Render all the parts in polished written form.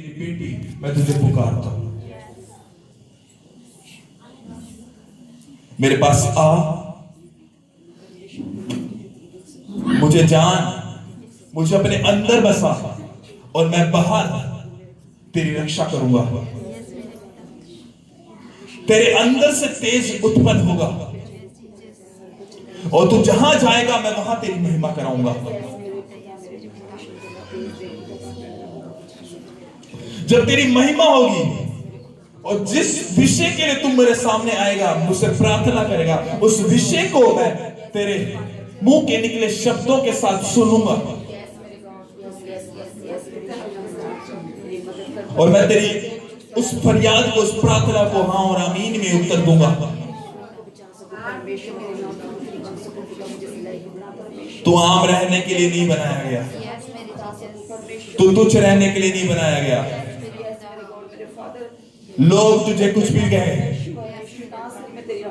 मेरी बेटी, मैं तुझे पुकारता हूं, मेरे पास आ, मुझे जान, मुझे अपने अंदर बसा और मैं बाहर तेरी रक्षा करूंगा। तेरे अंदर से तेज उत्पन्न होगा और तू जहां जाएगा मैं वहां तेरी महिमा कराऊंगा। जब तेरी महिमा होगी और जिस विषय के लिए तुम मेरे सामने आएगा, मुझसे प्रार्थना करेगा, उस विषय को मैं तेरे मुंह के निकले शब्दों के साथ सुनूंगा और मैं तेरी उस फरियाद को, उस प्रार्थना को हाँ और आमीन में उत्तर दूंगा। तू आम रहने के लिए नहीं बनाया गया, तू तुच्छ रहने के लिए नहीं बनाया गया। लोग तुझे कुछ भी कहे,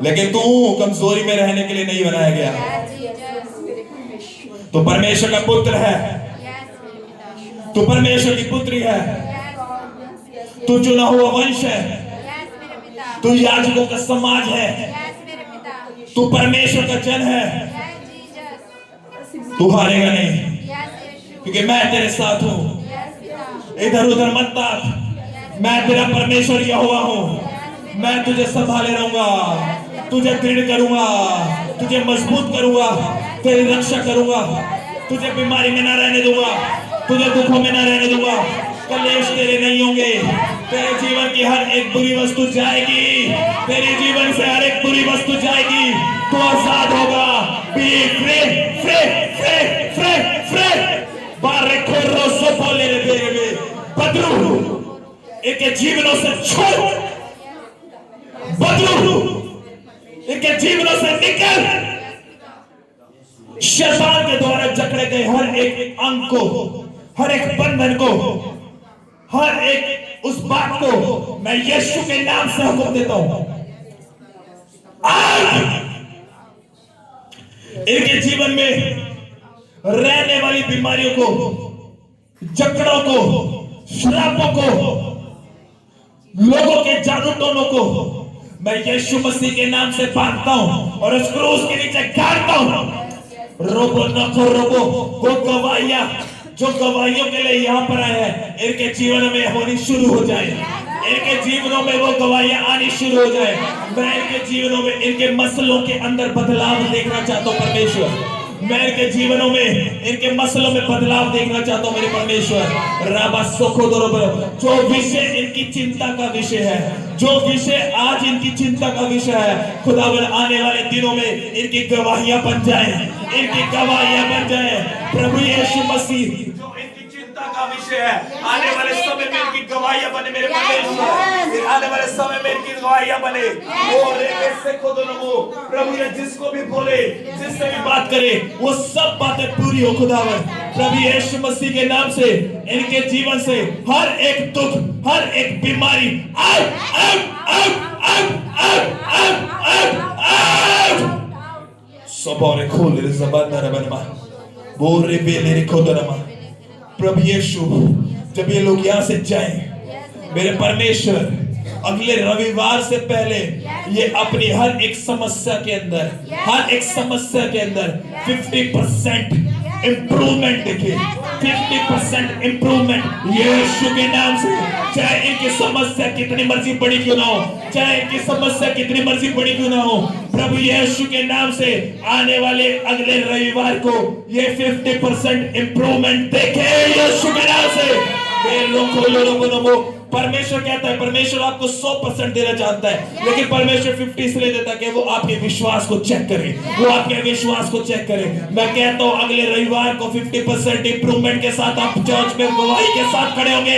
लेकिन तू कमजोरी में रहने के लिए नहीं बनाया गया। तू परमेश्वर का पुत्र है, तू परमेश्वर की पुत्री है, तू चुना हुआ वंश है, तू याजकों का समाज है, तू परमेश्वर का जन है। तू हारेगा नहीं, क्योंकि मैं तेरे साथ हूं। इधर उधर मत ताक, मैं तेरा परमेश्वर यहोवा हूं। मैं तुझे संभाले रहूंगा, तुझे दृढ़ करूंगा, तुझे मजबूत करूंगा, तेरी रक्षा करूंगा, तुझे बीमारी में ना रहने दूंगा, तुझे दुखों में ना रहने दूंगा। कलेश तेरे नहीं होंगे, तेरे जीवन की हर एक बुरी वस्तु जाएगी, तेरे जीवन से हर एक बुरी वस्तु जाएगी, तू आजाद होगा। B free free free free free बारे खोरो सो बोले रे बेरे बदलू इनके जीवनों से छोड़, बदलू इनके जीवनों से निकल। शैतान के द्वारा जकड़े गए हर एक अंग को, हर एक बंधन को, हर एक उस बात को मैं यीशु के नाम से हुक्म देता हूं, आज इनके जीवन में रहने वाली बीमारियों को, जकड़ों को, श्रापों को, लोगों के जादू टोनों को मैं यीशु मसीह के नाम से बांधता हूं और उस क्रूस के नीचे गाड़ता हूं। रोबो नको रोबो, वो गवाहियां जो गवाहियों के लिए यहां पर आए हैं, इनके जीवन में होनी शुरू हो जाए, इनके जीवनों में वो गवाहियां आनी शुरू हो जाए। मैं इनके जीवनों में, इनके मसलों के अंदर बदलाव देखना चाहता हूं परमेश्वर। मैं इनके जीवनों में, इनके मसलों में बदलाव देखना चाहता हूं मेरे परमेश्वर। राबा सोखो दोरो, जो विषय इनकी चिंता का विषय है, जो विषय आज इनकी चिंता का विषय है, खुदावन आने वाले दिनों में इनकी गवाहियां बन जाए, इनकी गवाहियां बन जाए। प्रभु यीशु मसीह जो इनकी चिंता का विषय है, आने वाले समय में इनकी गवाहियां बने मेरे परमेश्वर, आने वाले समय में इनकी गवाहियां बने। वो रेबे से खुद लोगों, प्रभु ये जिसको भी बोले, जिससे भी बात करे, वो सब बातें पूरी हो खुदावन। प्रभु यीशु मसीह के नाम से इनके जीवन से हर एक दुख, हर एक बीमारी out out out out out out out. सबोरे खोल रे जबान रबनमा, वो रेबे ले खोदनमा। प्रभु यीशु जब ये लोग यहाँ से जाएं, मेरे परमेश्वर अगले रविवार से पहले ये अपनी हर एक समस्या के अंदर, हर एक समस्या के अंदर 50% इंप्रूवमेंट देखे, 50% इंप्रूवमेंट यीशु के नाम से। चाहे इनकी समस्या कितनी मर्जी बड़ी क्यों ना हो, चाहे इनकी समस्या कितनी मर्जी बड़ी क्यों ना हो, प्रभु यीशु के नाम से आने वाले अगले रविवार को ये 50% इंप्रूवमेंट देखे यीशु के नाम से। परमेश्वर कहता है, परमेश्वर आपको 100% देना चाहता है, लेकिन परमेश्वर 50 इसलिए देता है कि वो आपके विश्वास को चेक करे, वो आपके विश्वास को चेक करे। मैं कहता हूँ अगले रविवार को 50% इंप्रूवमेंट के साथ आप चर्च में गवाही के साथ खड़े होंगे।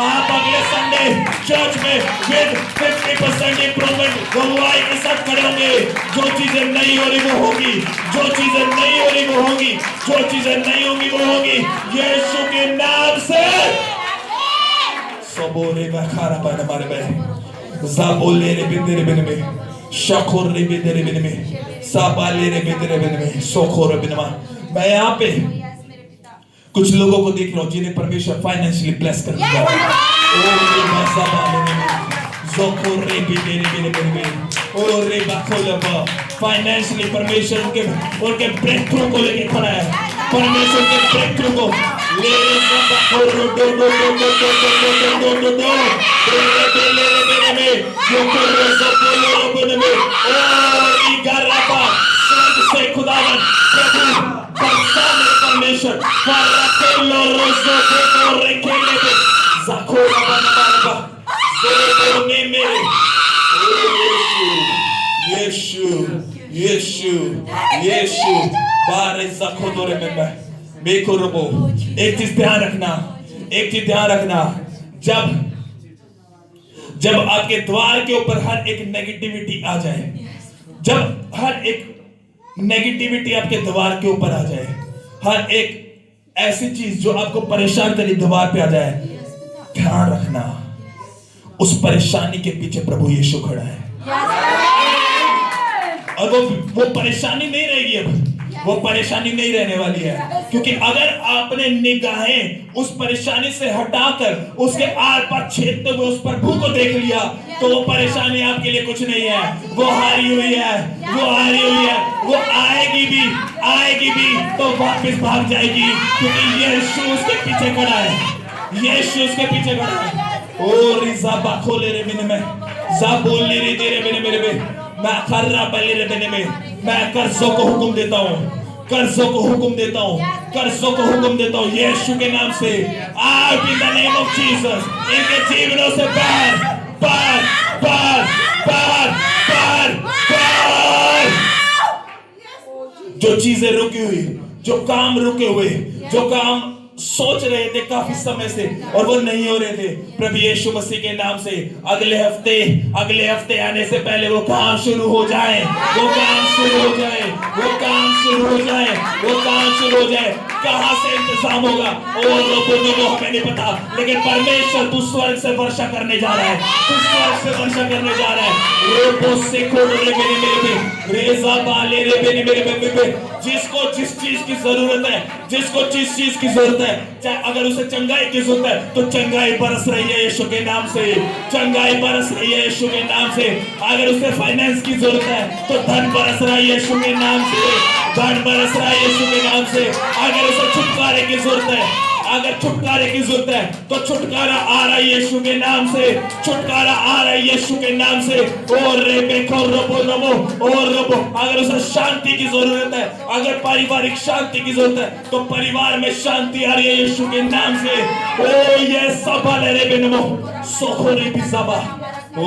आप अगले संडे चर्च में विद 50% इंप्रूवमेंट गवाही के साथ खड़े होंगे। जो चीजें नहीं हो रही वो होगी, जो चीजें नहीं हो रही वो होगी, जो चीजें नहीं होंगी वो होगी यीशु के नाम से। सबोरे बखारा बन मारे बे जाबोले रे बिंदरे बिन में शखोर रे बिंदरे बिन में साबाले रे बिंदरे बिन में सोखोर बिन में। मैं यहाँ पे कुछ लोगों को देख रहा हूँ जिन्हें परमेश्वर फाइनेंशियली ब्लेस कर दिया। ओरे बासाबाले जोकोरे बिले ओरे बाकोलबा फाइनेंशियली परमेश्वर उनके ब्रेक थ्रू को लेके खड़ा है। परमेश्वर के ब्रेक थ्रू को ले बाकोरो दो में जोकोरे जोकोलो में ओरी गरापा से खुदावन प्रभु बरसाने परमेश्वर फरकेलो रोज़ो को रेखेले पे ज़ाकोरा बनवागा ज़ोने मेरे यीशु बारे ज़ाकोदोरे में मेको रोबो। एक चीज ध्यान रखना, जब आपके द्वार के ऊपर हर एक नेगेटिविटी आ जाए, जब हर एक नेगेटिविटी आपके द्वार के ऊपर आ जाए, हर एक ऐसी चीज जो आपको परेशान करे द्वार पे आ जाए, ध्यान रखना उस परेशानी के पीछे प्रभु यीशु खड़ा है। और वो परेशानी नहीं रहेगी, अब वो परेशानी नहीं रहने वाली है, क्योंकि अगर आपने निगाहें उस परेशानी से हटाकर उसके आर पार छेदते हुए उस प्रभु को देख लिया, तो वो परेशानी आपके लिए कुछ नहीं है। वो हारी हुई है, वो आएगी भी तो वापस भाग जाएगी, क्योंकि यीशु उसके पीछे खड़ा है। ओ रिजा बाखोले रे बिन में जाबोली रे तेरे बिन मेरे में मैं खर्रा बले रे बिन में मैं कर्जों को हुक्म देता हूँ, यीशु के नाम से। out in the name of Jesus, इनके जीवनों से बाहर। जो चीजें रुकी हुई, जो काम रुके हुए, जो काम सोच रहे थे काफी समय से और वो नहीं हो रहे थे, प्रभु यीशु मसीह के नाम से अगले हफ्ते आने से पहले वो काम शुरू हो जाए। कहां से इंतजाम होगा और वो हमें नहीं पता, लेकिन परमेश्वर तू स्वर्ग से वर्षा करने जा रहा है, जिसको जिस चीज की जरूरत है, चाहे अगर उसे चंगाई की जरूरत है तो चंगाई बरस रही है यीशु के नाम से, अगर उसे फाइनेंस की जरूरत है तो धन बरस रहा है यीशु के नाम से, अगर उसे छुटकारे की जरूरत है तो छुटकारा आ रहा है यीशु के नाम से, अगर उसे शांति की जरूरत है, अगर पारिवारिक शांति की जरूरत है तो परिवार में शांति आ रही है यीशु के नाम से। ओ ये सबा रे बिनमो सोखोरी बिसाबा। ओ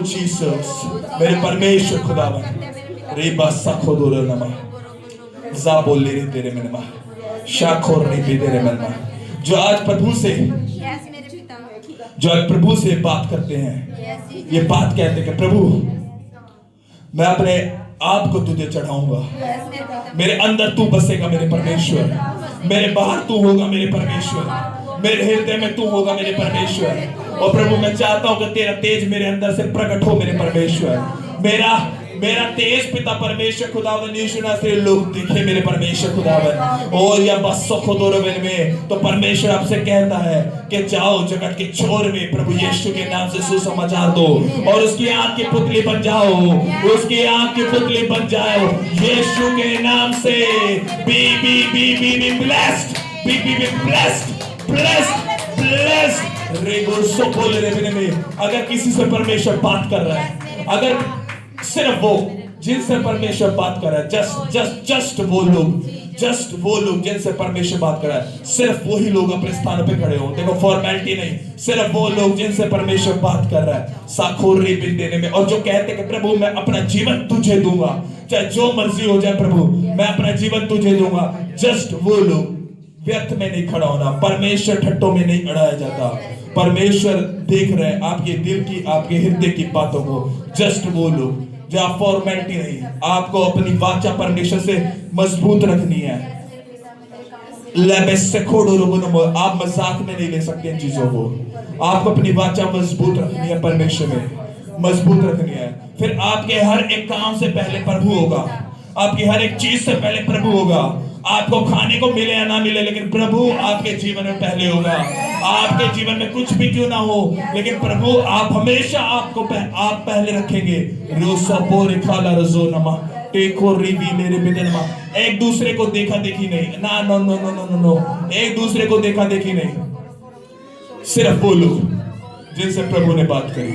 जीसस मेरे परमेश्वर खुदावन रेबा सखोदोर नमा जाबोले रे तेरे मनमा शाखोर रे तेरे मनमा। जो आज प्रभु से बात करते हैं, ये बात कहते हैं कि प्रभु मैं अपने आप को तुझे चढ़ाऊंगा, मेरे अंदर तू बसेगा मेरे परमेश्वर, मेरे बाहर तू होगा मेरे परमेश्वर, मेरे हृदय में तू होगा मेरे परमेश्वर। और प्रभु मैं चाहता हूं कि तेरा तेज मेरे अंदर से प्रकट हो मेरे परमेश्वर, मेरा तेज पिता परमेश्वर खुदावन यीशु नासरी लोग दिखे मेरे परमेश्वर खुदावन। और या बस खुदोरवन में तो परमेश्वर आपसे कहता है कि जाओ जगत के छोर में प्रभु यीशु के नाम से सुसमाचार दो और उसकी आंख की पुतली बन जाओ, यीशु के नाम से। Be blessed, be blessed. अगर किसी से परमेश्वर बात कर रहा है, अगर सिर्फ वो जिनसे परमेश्वर बात कर रहा है, जस्ट वो लोग जिनसे परमेश्वर बात कर रहा है, सिर्फ वही लोग अपने स्थान पे खड़े हो। देखो फॉर्मेलिटी नहीं, सिर्फ वो लोग जिनसे परमेश्वर बात कर रहा है साखोरी बिन देने में, और जो कहते हैं कि प्रभु मैं अपना जीवन तुझे दूंगा, चाहे जो मर्जी हो जाए प्रभु मैं अपना जीवन तुझे दूंगा। जस्ट वो लोग, व्यर्थ में नहीं खड़ा होना, परमेश्वर ठट्टों में नहीं अड़ाया जाता। परमेश्वर देख रहे हैं आपके दिल की, आपके हृदय की बातों को। जस्ट वो लोग जहाँ फॉर्मेलिटी नहीं, आपको अपनी वाचा परमेश्वर से मजबूत रखनी है। आप मजाक में नहीं ले सकते इन चीजों को, आपको अपनी वाचा मजबूत रखनी है, परमेश्वर में मजबूत रखनी है। फिर आपके हर एक काम से पहले प्रभु होगा, आपकी हर एक चीज से पहले प्रभु होगा। आपको खाने को मिले या ना मिले, लेकिन प्रभु आपके जीवन में पहले होगा। आपके जीवन में कुछ भी क्यों ना हो, लेकिन प्रभु आप हमेशा आप पहले रखेंगे। एक दूसरे को देखा देखी नहीं, ना no no no no no no, एक दूसरे को देखा देखी नहीं, सिर्फ वो लोग जिनसे प्रभु ने बात करी।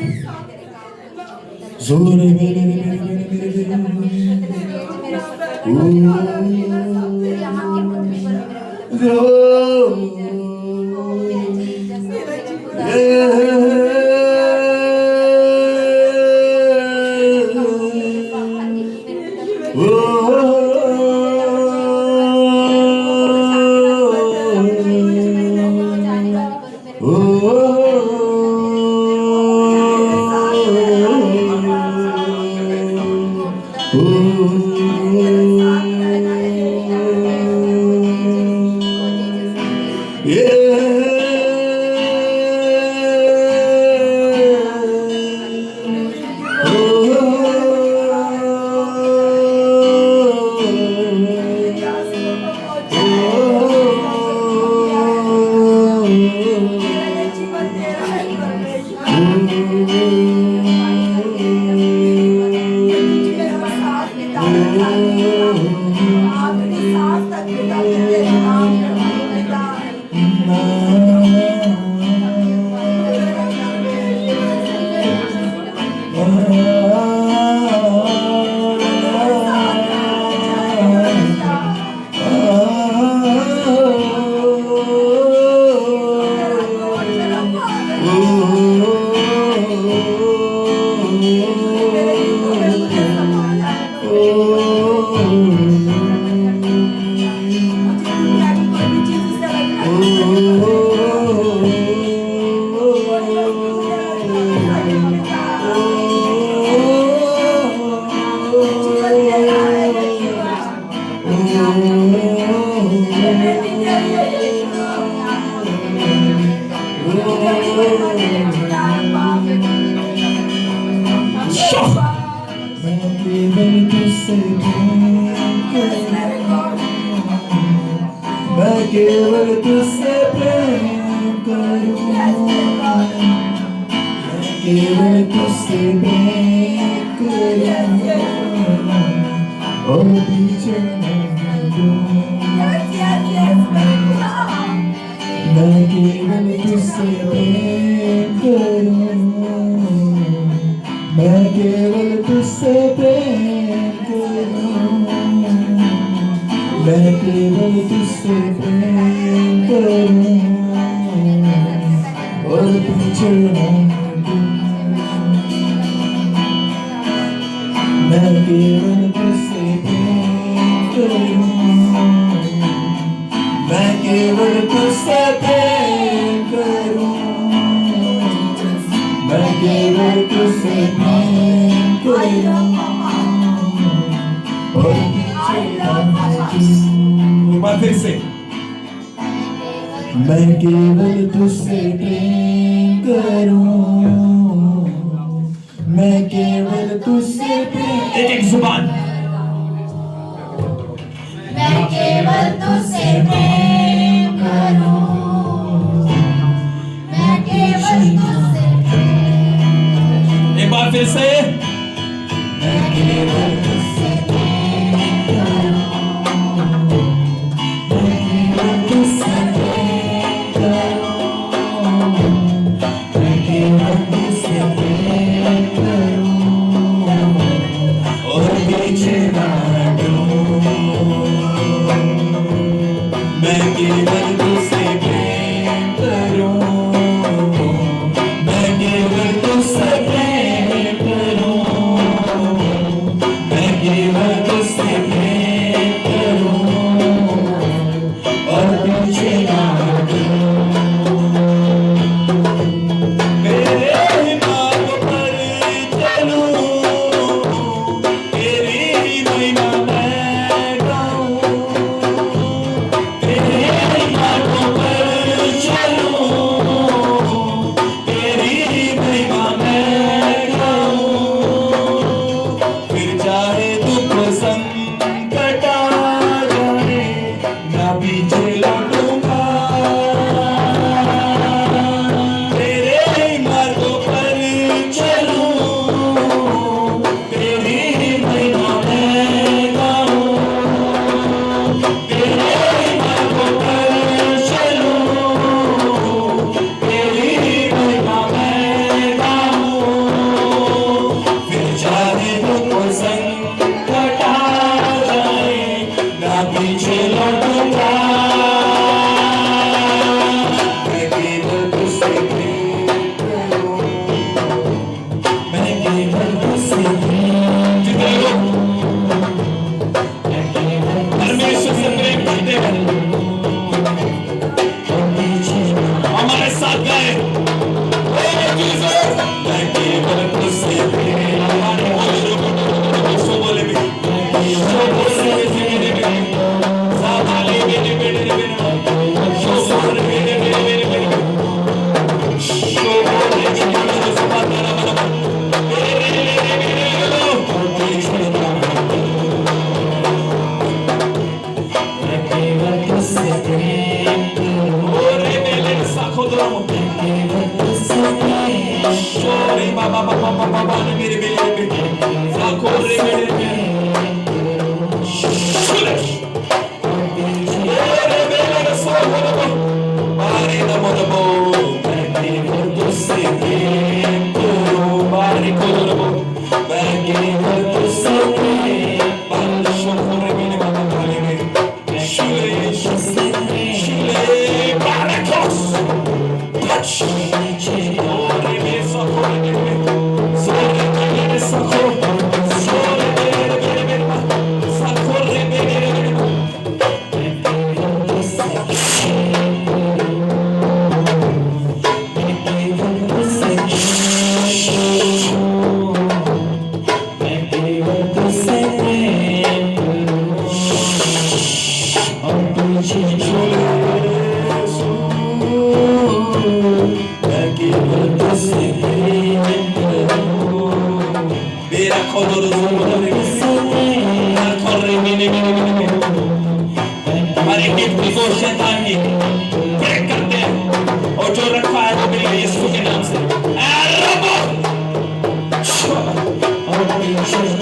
केवल तुझसे प्रेम करूं, मैं केवल तुझसे प्रेम करूं और पीछे न दूं। मैं केवल तुझसे प्रेम करूं, मैं केवल तुझसे प्रेम करूं, मैं केवल तुझसे प्रेम करूं और पीछे न दूं। मैं केवल तुझसे प्रेम करूं, मैं केवल तुझसे प्रेम करूं, मैं केवल तुझसे प्रेम करूं और पीछे न दूं। एक बार फिर से, मैं केवल तुझसे प्रेम करूं, मैं केवल तुझसे प्रेम। एक एक जुबान, मैं केवल तुझसे प्रेम करूं, मैं केवल तुझसे प्रेम। एक बार फिर से, मैं केवल तुझसे प्रेम करूं, मैं केवल तुझसे प्रेम करूं, मैं केवल तुझसे प्रेम करूं और पीछे न हटूं। मैं केवल तुझसे प्रेम करूं, मैं केवल तुझसे प्रेम करूं, मैं तुझसे प्रेम करूं मैं केवल तुझसे प्रेम जितने लोग मैं केवल परमेश्वर से प्रेम करते हैं हमारे साथ गए मैं केवल तुझसे प्रेम बोले भी मैं केवल तुझसे प्रेम करूं केवल तुझसे प्रेम मैं केवल तुझसे प्रेम करूं मैं केवल तुझसे प्रेम तुझसे मैं केवल तुझसे प्रेम करूं और तुझे मैं केवल तुझसे प्रेम करूं मेरा खोलो तुझसे हमारे गिफ्ट को शैतान की ब्रेक करते हैं और जो रखा है वो मिलेगा यीशु के नाम से और तुझे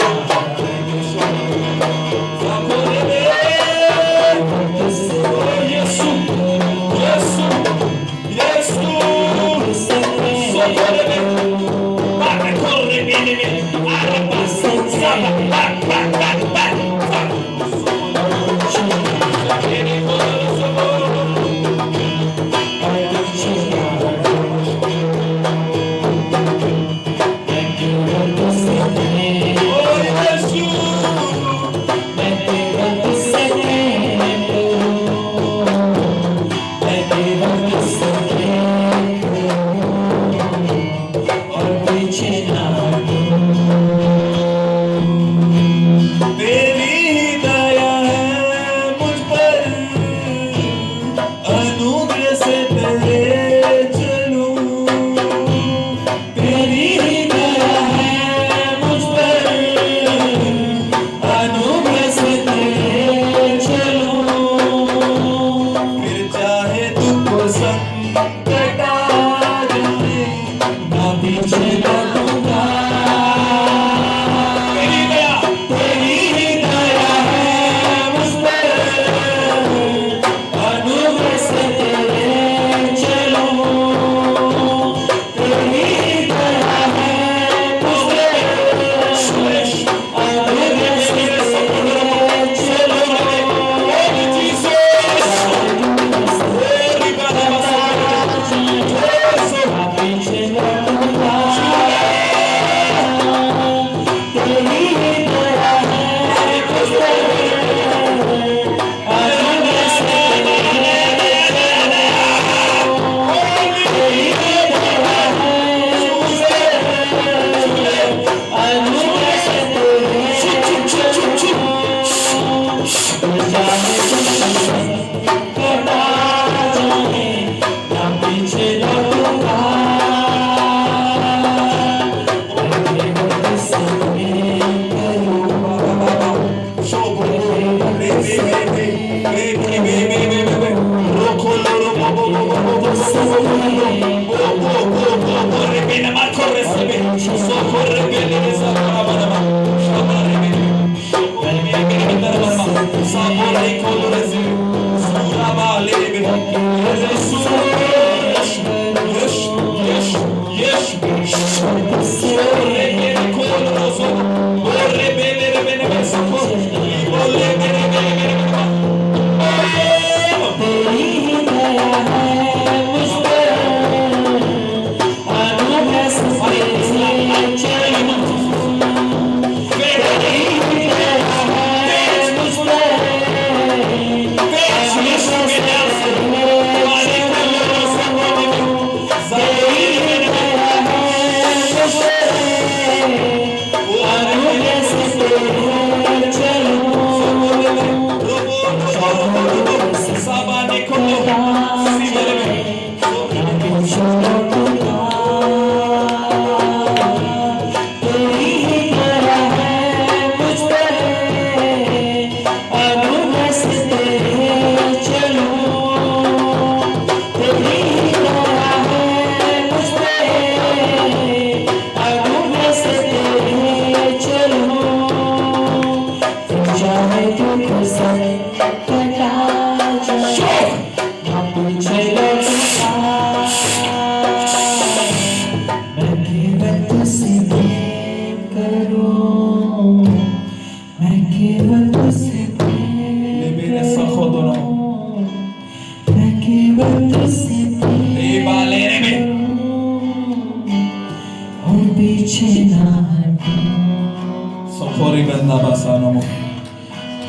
Sokori benda basanamo.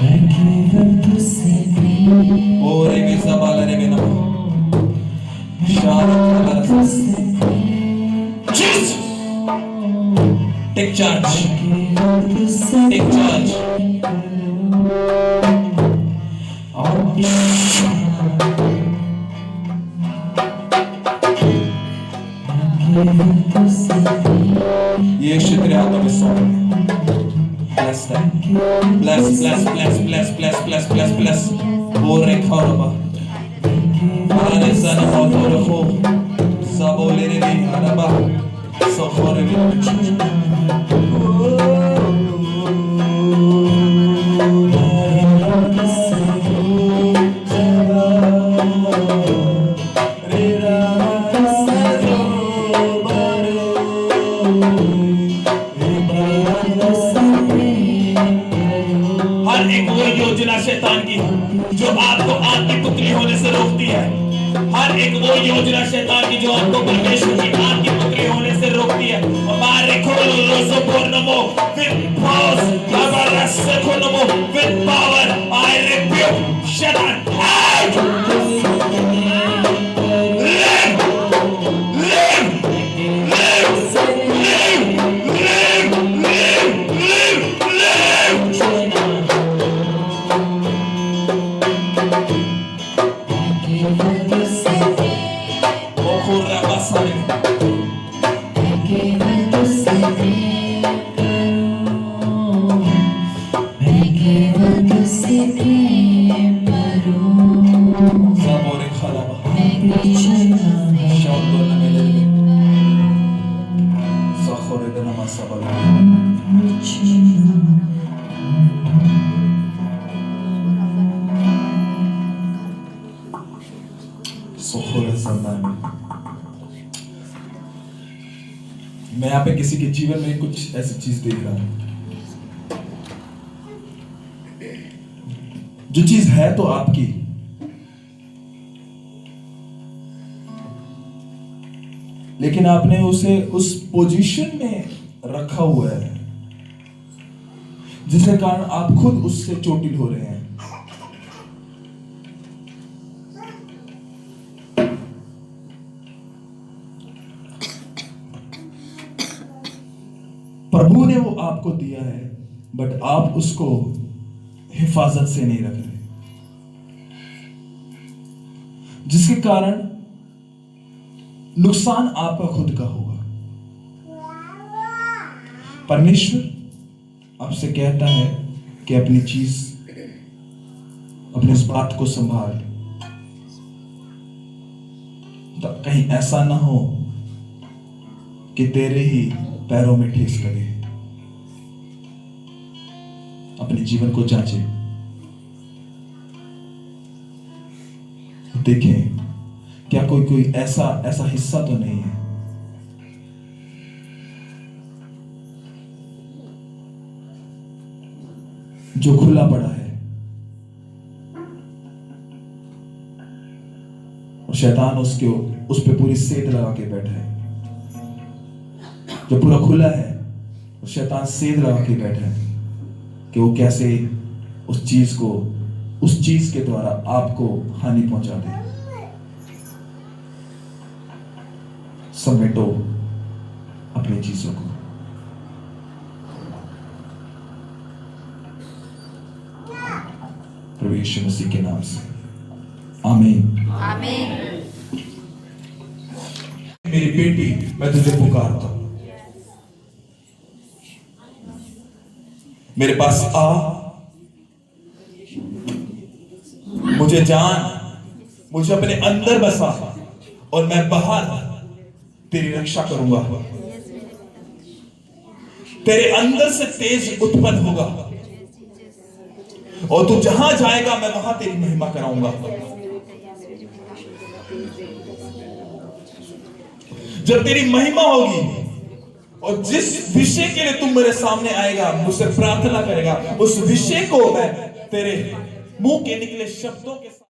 मैं केवल तुझसे प्रेम Ore bisabala remeno. Shara तुझसे Jesus. Take charge. केवल तुझसे Take charge. और केवल तुझसे यीशु तेरे हाथों में सौंप दे। Bless them. Bless, bless, bless, bless, bless, bless, bless, bless. Ore kharaba. Ane sana motor ho. Sabole re haraba. Sokhore re. हर एक वो योजना शैतान की जो आपको आग की पुतली होने से रोकती है, हर एक वो योजना शैतान की जो आपको परमेश्वर की आग की पुतली होने से रोकती है, हमारे खोलो रोसो पोर्नमो with powers, हमारा सखोनमो with power, I rebuke शैतान out, live, live, live, live, live, live, live, live. केवल तुझसे Okurra basare. केवल तुझसे प्रेम करूं मैं केवल तुझसे प्रेम करूं Sabore kharaba. मैं Krishna Shabdo na melele. Sakhore de namasabala. Sokhore sandani. मैं यहाँ पे किसी के जीवन में कुछ ऐसी चीज देख रहा हूं जो चीज है तो आपकी, लेकिन आपने उसे उस पोजीशन में रखा हुआ है जिसके कारण आप खुद उससे चोटिल हो रहे हैं। प्रभु ने वो आपको दिया है, बट आप उसको हिफाजत से नहीं रख रहे, जिसके कारण नुकसान आपका खुद का होगा। परमेश्वर आपसे कहता है कि अपनी चीज, अपने इस बात को संभाल, तो कहीं ऐसा ना हो कि तेरे ही पैरों में ठेस लगे। अपने जीवन को जांचे, देखें क्या कोई ऐसा हिस्सा तो नहीं है जो खुला पड़ा है और शैतान उस पे पूरी सेध लगा के बैठा है। जो पूरा खुला है और शैतान सेध लगा के बैठा है कि वो कैसे उस चीज के द्वारा आपको हानि पहुंचा दे। समेटो अपनी चीजों को। प्रभु यीशु मसीह के नाम से आमीन। आमीन। मेरी बेटी, मैं तुझे पुकारता हूं, मेरे पास आ, मुझे जान, मुझे अपने अंदर बसा और मैं बाहर तेरी रक्षा करूंगा। तेरे अंदर से तेज उत्पन्न होगा और तू जहां जाएगा मैं वहां तेरी महिमा कराऊंगा। जब तेरी महिमा होगी और जिस विषय के लिए तुम मेरे सामने आएगा, मुझसे प्रार्थना करेगा, उस विषय को मैं तेरे मुंह के निकले शब्दों के